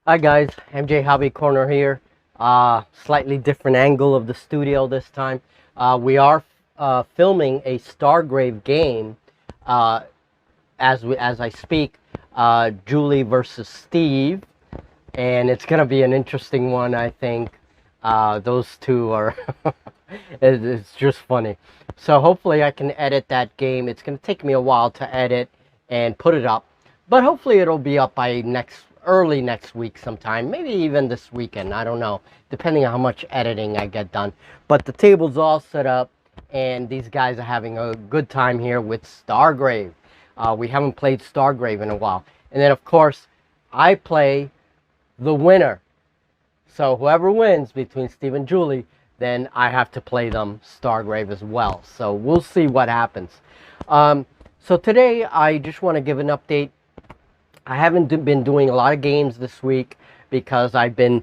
Hi guys, MJ Hobby Corner here. Slightly different angle of the studio this time. We are filming a Stargrave game as I speak. Julie versus Steve, and it's gonna be an interesting one, I think. Those two are it's just funny. So hopefully I can edit that game. It's gonna take me a while to edit and put it up, but hopefully it'll be up by early next week sometime, maybe even this weekend. I don't know, depending on how much editing I get done. But the table's all set up, and these guys are having a good time here with Stargrave. We haven't played Stargrave in a while, and then of course I play the winner. So whoever wins between Steve and Julie, then I have to play them Stargrave as well. So we'll see what happens. So today I just want to give an update. I haven't been doing a lot of games this week because I've been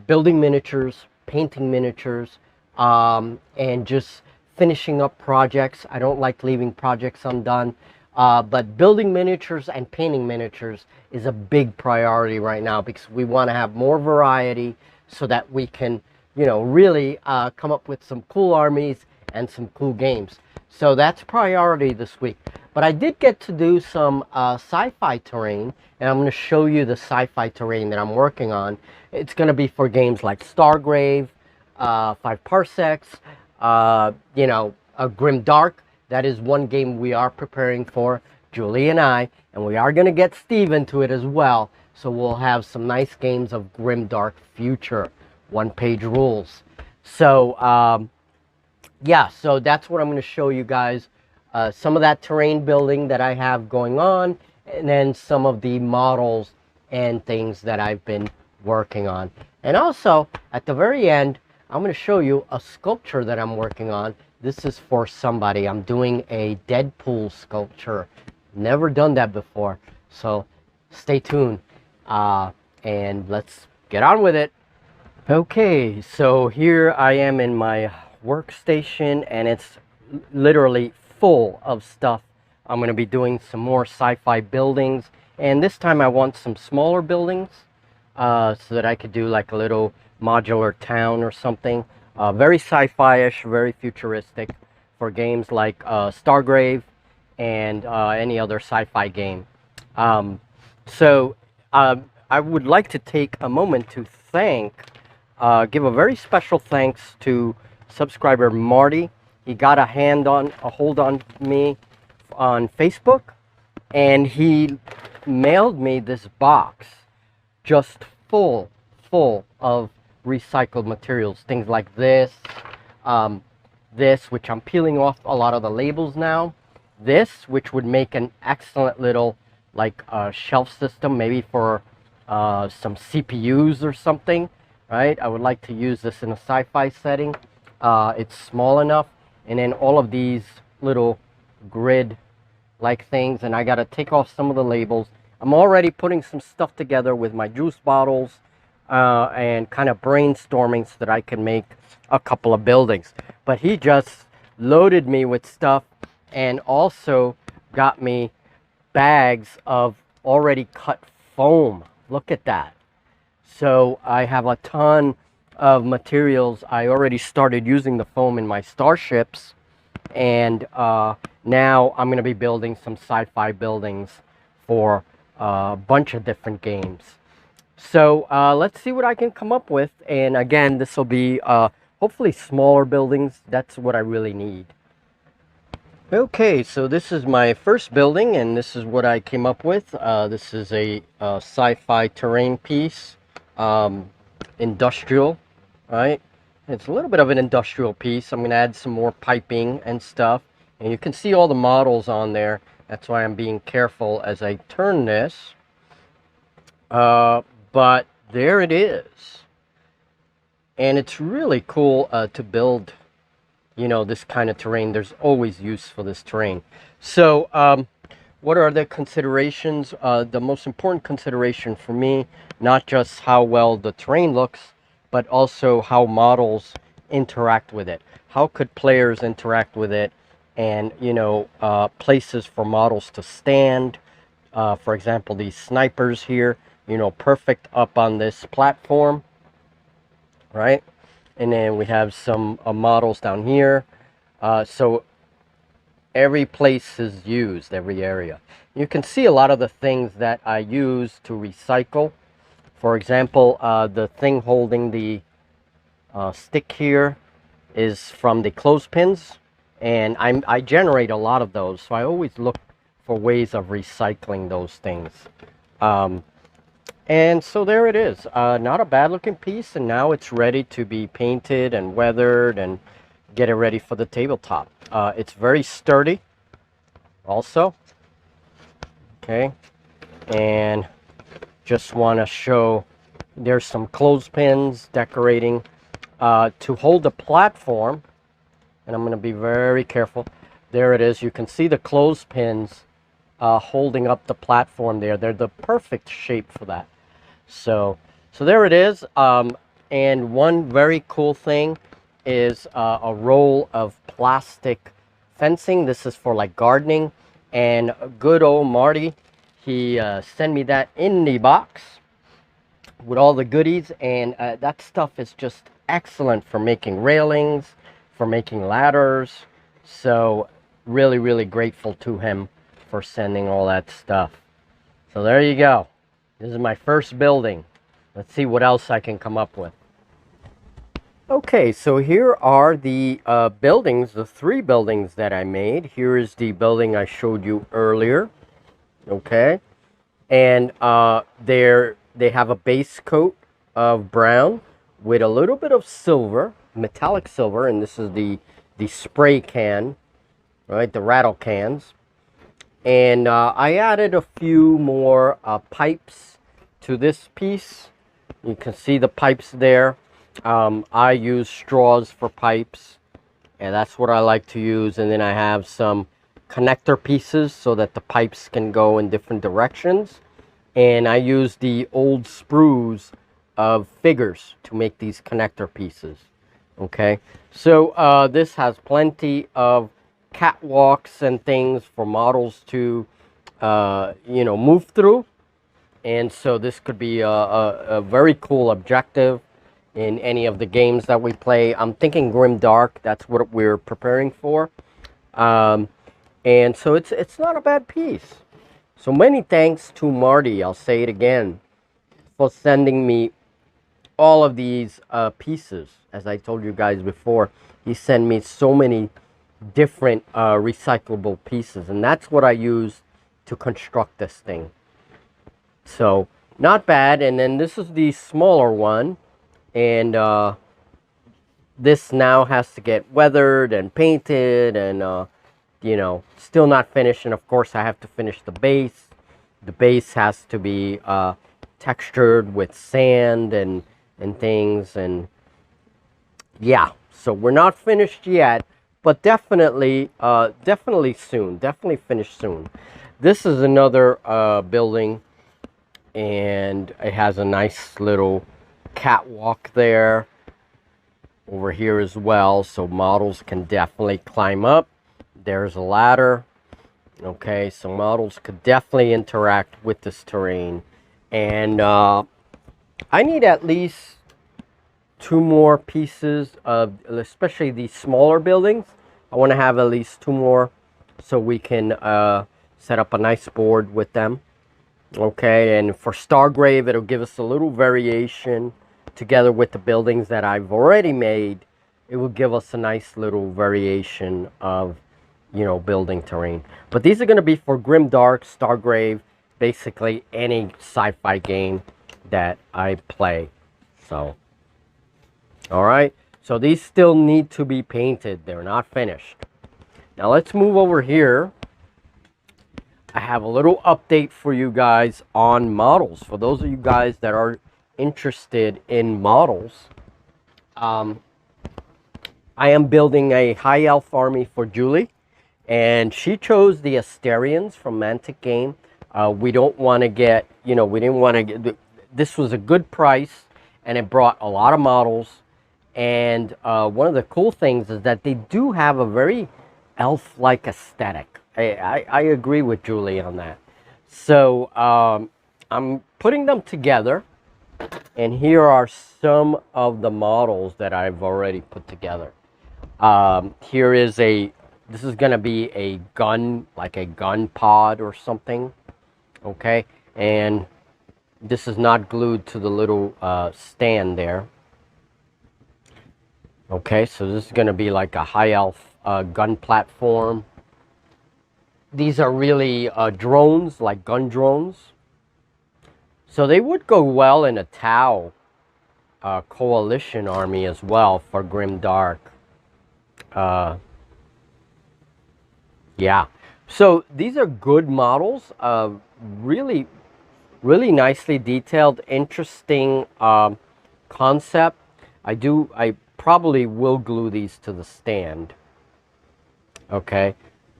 building miniatures, painting miniatures, and just finishing up projects. I don't like leaving projects undone. But building miniatures and painting miniatures is a big priority right now because we want to have more variety so that we can, really come up with some cool armies and some cool games. So that's priority this week. But I did get to do some sci-fi terrain, and I'm going to show you the sci-fi terrain that I'm working on. It's going to be for games like Stargrave, 5 Parsecs, a Grim Dark. That is one game we are preparing for, Julie and I, and we are going to get Steve into it as well. So we'll have some nice games of Grim Dark Future, one-page rules. So, yeah, so that's what I'm going to show you guys. Some of that terrain building that I have going on, and then some of the models and things that I've been working on. And also, at the very end, I'm going to show you a sculpture that I'm working on. This is for somebody. I'm doing a Deadpool sculpture. Never done that before. So stay tuned. And let's get on with it. Okay, so here I am in my workstation, and it's literally full of stuff. I'm going to be doing some more sci-fi buildings. And this time I want some smaller buildings so that I could do like a little modular town or something. Very sci-fi-ish, very futuristic for games like Stargrave and any other sci-fi game. So I would like to take a moment to give a very special thanks to subscriber Marty. He got a hold on me on Facebook, and he mailed me this box just full of recycled materials, things like this, which I'm peeling off a lot of the labels now, this, which would make an excellent little like shelf system, maybe for some CPUs or something, right? I would like to use this in a sci-fi setting. It's small enough, and then all of these little grid like things, and I got to take off some of the labels. I'm already putting some stuff together with my juice bottles, and kind of brainstorming so that I can make a couple of buildings. But he just loaded me with stuff, and also got me bags of already cut foam. Look at that. So I have a ton of materials. I already started using the foam in my starships, and now I'm going to be building some sci-fi buildings for a bunch of different games. So let's see what I can come up with. And again, this will be hopefully smaller buildings. That's what I really need. Okay, so this is my first building, and this is what I came up with. This is a sci-fi terrain piece, industrial, right? It's a little bit of an industrial piece. I'm going to add some more piping and stuff. And you can see all the models on there. That's why I'm being careful as I turn this. But there it is, and it's really cool to build, this kind of terrain. There's always use for this terrain. So what are the considerations? The most important consideration for me, not just how well the terrain looks, but also how models interact with it. How could players interact with it, and places for models to stand. For example, these snipers here. you know, perfect up on this platform, right? And then we have some models down here. So every place is used, every area. You can see a lot of the things that I use to recycle. For example, the thing holding the stick here is from the clothespins, and I generate a lot of those, so I always look for ways of recycling those things. And so there it is. Not a bad looking piece, and now it's ready to be painted and weathered and get it ready for the tabletop. It's very sturdy also. Okay, and just want to show there's some clothespins decorating to hold the platform, and I'm going to be very careful. There it is. You can see the clothespins holding up the platform there. They're the perfect shape for that. So there it is. And one very cool thing is a roll of plastic fencing. This is for like gardening, and good old Marty, he sent me that in the box with all the goodies, and that stuff is just excellent for making railings, for making ladders. So really, really grateful to him for sending all that stuff. So there you go. This is my first building. Let's see what else I can come up with. Okay, so here are the buildings, the 3 buildings that I made. Here is the building I showed you earlier. Okay, and they have a base coat of brown with a little bit of silver, metallic silver, and this is the spray can, right, the rattle cans. And I added a few more pipes to this piece. You can see the pipes there. I use straws for pipes, and that's what I like to use. And then I have some connector pieces so that the pipes can go in different directions. And I use the old sprues of figures to make these connector pieces. Okay, so this has plenty of catwalks and things for models to you know, move through. And so this could be a very cool objective in any of the games that we play. I'm thinking Grim Dark, that's what we're preparing for. And so it's not a bad piece. So many thanks to Marty, I'll say it again, for sending me all of these pieces. As I told you guys before, he sent me so many different recyclable pieces, and that's what I use to construct this thing. So not bad. And then this is the smaller one, and this now has to get weathered and painted, and you know, still not finished. And of course I have to finish the base. The base has to be textured with sand and things, and yeah, so we're not finished yet, but definitely soon, definitely finished soon. This is another building, and it has a nice little catwalk there over here as well, so models can definitely climb up. There's a ladder. Okay, so models could definitely interact with this terrain. And I need at least 2 more pieces of, especially these smaller buildings. I want to have at least 2 more so we can set up a nice board with them. Okay, and for Stargrave, it'll give us a little variation together with the buildings that I've already made. It will give us a nice little variation of, you know, building terrain. But these are going to be for Grim Dark, Stargrave, basically any sci-fi game that I play. So, all right, so these still need to be painted. They're not finished. Now let's move over here. I have a little update for you guys on models. For those of you guys that are interested in models, I am building a high elf army for Julie, and she chose the Asterians from Mantic Game. We don't want to get, you know, we didn't want to get, this was a good price, and it brought a lot of models. And one of the cool things is that they do have a very elf-like aesthetic. I agree with Julie on that. So I'm putting them together, and here are some of the models that I've already put together. Here is this is gonna be a gun, like a gun pod or something, okay? And this is not glued to the little stand there. Okay, so this is gonna be like a high elf gun platform. These are really drones, like gun drones. So they would go well in a Tau coalition army as well for Grim Dark. Yeah, so these are good models, really, really nicely detailed, interesting concept. I probably will glue these to the stand, okay?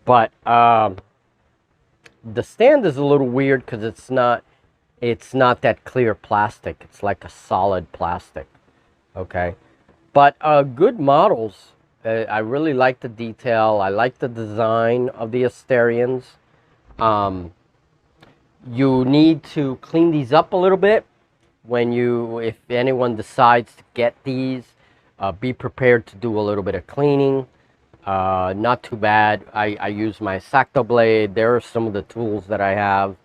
But the stand is a little weird because it's not that clear plastic. It's like a solid plastic, okay? But good models. I really like the detail. I like the design of the Asterians. You need to clean these up a little bit if anyone decides to get these. Be prepared to do a little bit of cleaning. Not too bad. I use my X-Acto blade. There are some of the tools that I have,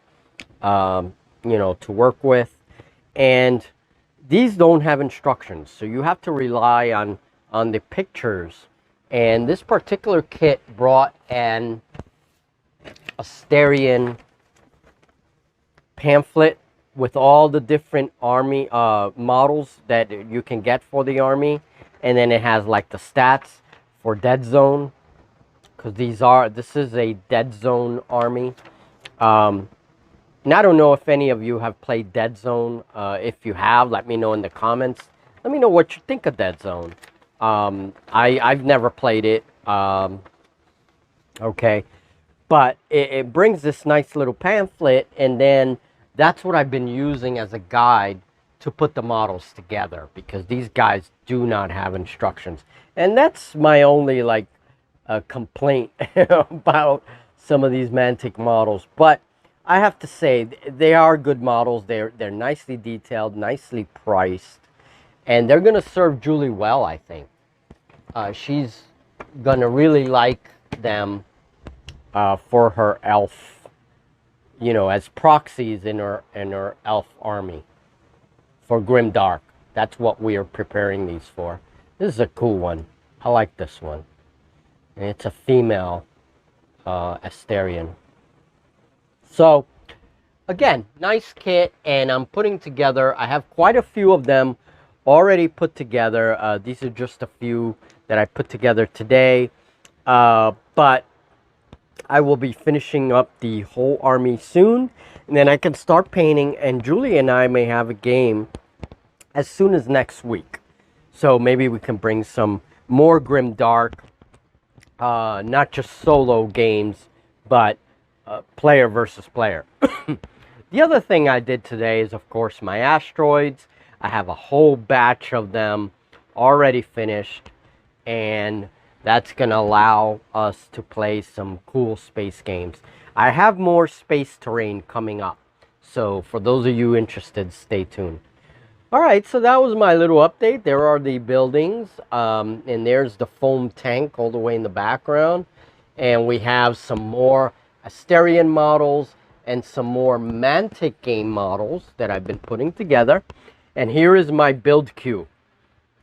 to work with. And these don't have instructions, so you have to rely on the pictures. And this particular kit brought an Asterian pamphlet with all the different army models that you can get for the army, and then it has like the stats for Dead Zone, because this is a Dead Zone army. And I don't know if any of you have played Dead Zone. If you have, let me know in the comments. Let me know what you think of Dead Zone. I've never played it. Okay, but it brings this nice little pamphlet, and then that's what I've been using as a guide to put the models together, because these guys do not have instructions. And that's my only complaint about some of these Mantic models. But I have to say, they are good models. They're nicely detailed, nicely priced, and they're going to serve Julie well, I think. She's going to really like them for her elf, as proxies in her elf army for Grim Dark. That's what we are preparing these for. This is a cool one. I like this one. And it's a female Asterian. So, again, nice kit, and I'm putting together, I have quite a few of them already put together. These are just a few that I put together today. But I will be finishing up the whole army soon, and then I can start painting, and Julie and I may have a game as soon as next week. So maybe we can bring some more Grim Dark, not just solo games, but player versus player. The other thing I did today is, of course, my asteroids. I have a whole batch of them already finished, and that's going to allow us to play some cool space games. I have more space terrain coming up, so for those of you interested, stay tuned. All right, so that was my little update. There are the buildings, and there's the foam tank all the way in the background. And we have some more Asterian models and some more Mantic game models that I've been putting together. And here is my build queue.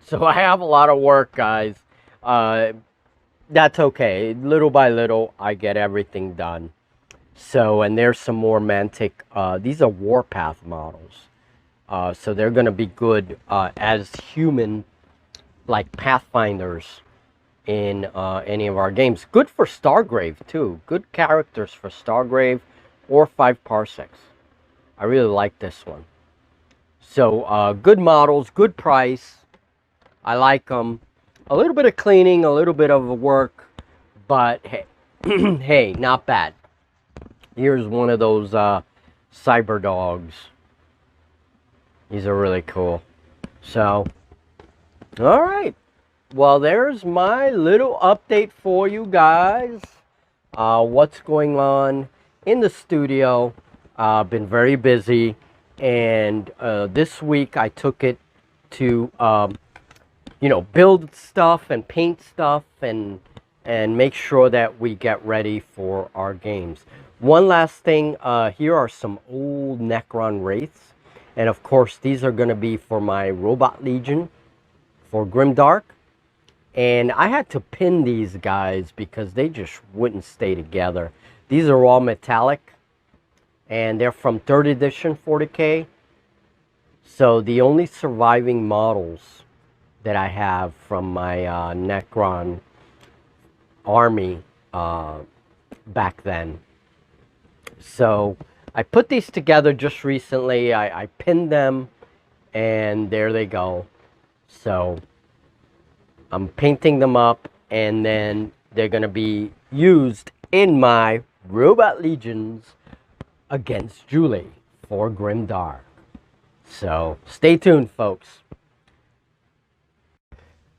So I have a lot of work, guys. That's okay. Little by little, I get everything done. So, and there's some more Mantic. These are Warpath models. So they're going to be good as human, like Pathfinders in any of our games. Good for Stargrave, too. Good characters for Stargrave or 5 Parsecs. I really like this one. So, good models, good price. I like them. A little bit of cleaning, a little bit of work, but hey, hey, not bad. Here's one of those cyber dogs. These are really cool. So, all right. Well, there's my little update for you guys. What's going on in the studio. Been very busy. And this week I took it to you know, build stuff and paint stuff and make sure that we get ready for our games. One last thing, here are some old Necron Wraiths, and of course these are going to be for my Robot Legion for Grimdark. And I had to pin these guys because they just wouldn't stay together. These are all metallic, and they're from 3rd edition 40k. So the only surviving models that I have from my Necron army back then. So I put these together just recently. I pinned them, and there they go. So I'm painting them up, and then they're going to be used in my Robot Legions against Julie for Grimdark. So stay tuned, folks.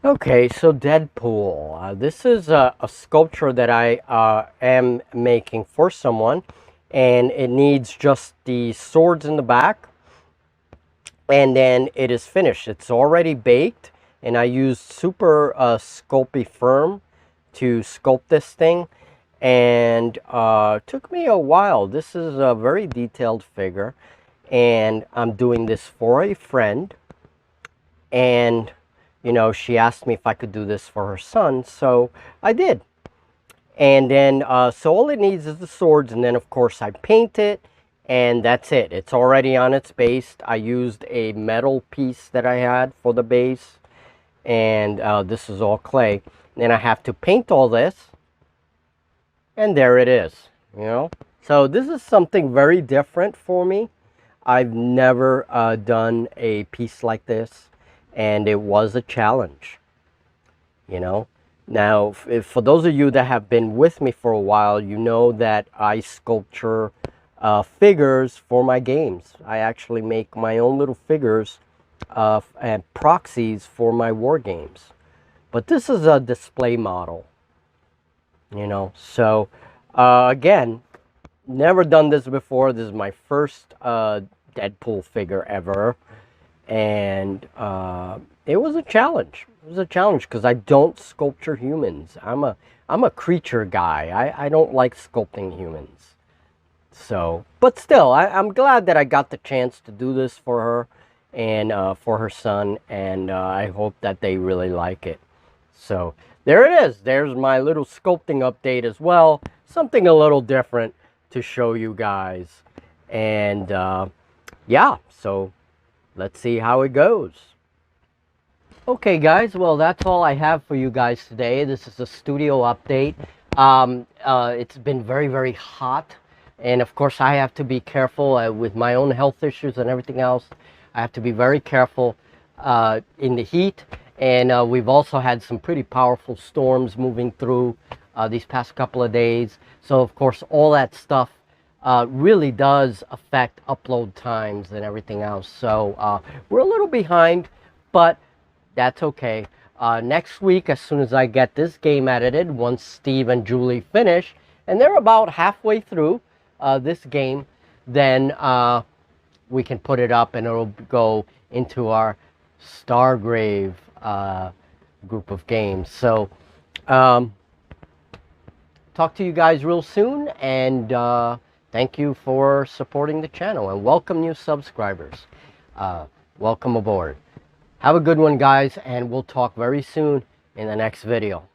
Okay, so Deadpool. This is a sculpture that I am making for someone, and it needs just the swords in the back, and then it is finished. It's already baked, and I used Super Sculpey Firm to sculpt this thing, and took me a while. This is a very detailed figure, and I'm doing this for a friend, and you know, she asked me if I could do this for her son, so I did. And then, so all it needs is the swords, and then of course I paint it, and that's it. It's already on its base. I used a metal piece that I had for the base, and this is all clay. Then I have to paint all this, and there it is, you know. So this is something very different for me. I've never done a piece like this, and it was a challenge, you know. Now, for those of you that have been with me for a while, you know that I sculpture figures for my games. I actually make my own little figures and proxies for my war games. But this is a display model, you know. So, again, never done this before. This is my first Deadpool figure ever. And it was a challenge. It was a challenge because I don't sculpture humans. I'm a creature guy. I don't like sculpting humans. So, but still, I'm glad that I got the chance to do this for her and for her son, and I hope that they really like it. So there it is. There's my little sculpting update as well. Something a little different to show you guys. And yeah, so let's see how it goes. Okay, guys, well, that's all I have for you guys today. This is a studio update. It's been very, very hot. And, of course, I have to be careful with my own health issues and everything else. I have to be very careful in the heat. And we've also had some pretty powerful storms moving through these past couple of days. So, of course, all that stuff really does affect upload times and everything else. So we're a little behind, but that's okay. Next week, as soon as I get this game edited, once Steve and Julie finish, and they're about halfway through this game, then we can put it up and it'll go into our Stargrave group of games. So talk to you guys real soon, and thank you for supporting the channel, and welcome new subscribers. Welcome aboard. Have a good one, guys, and we'll talk very soon in the next video.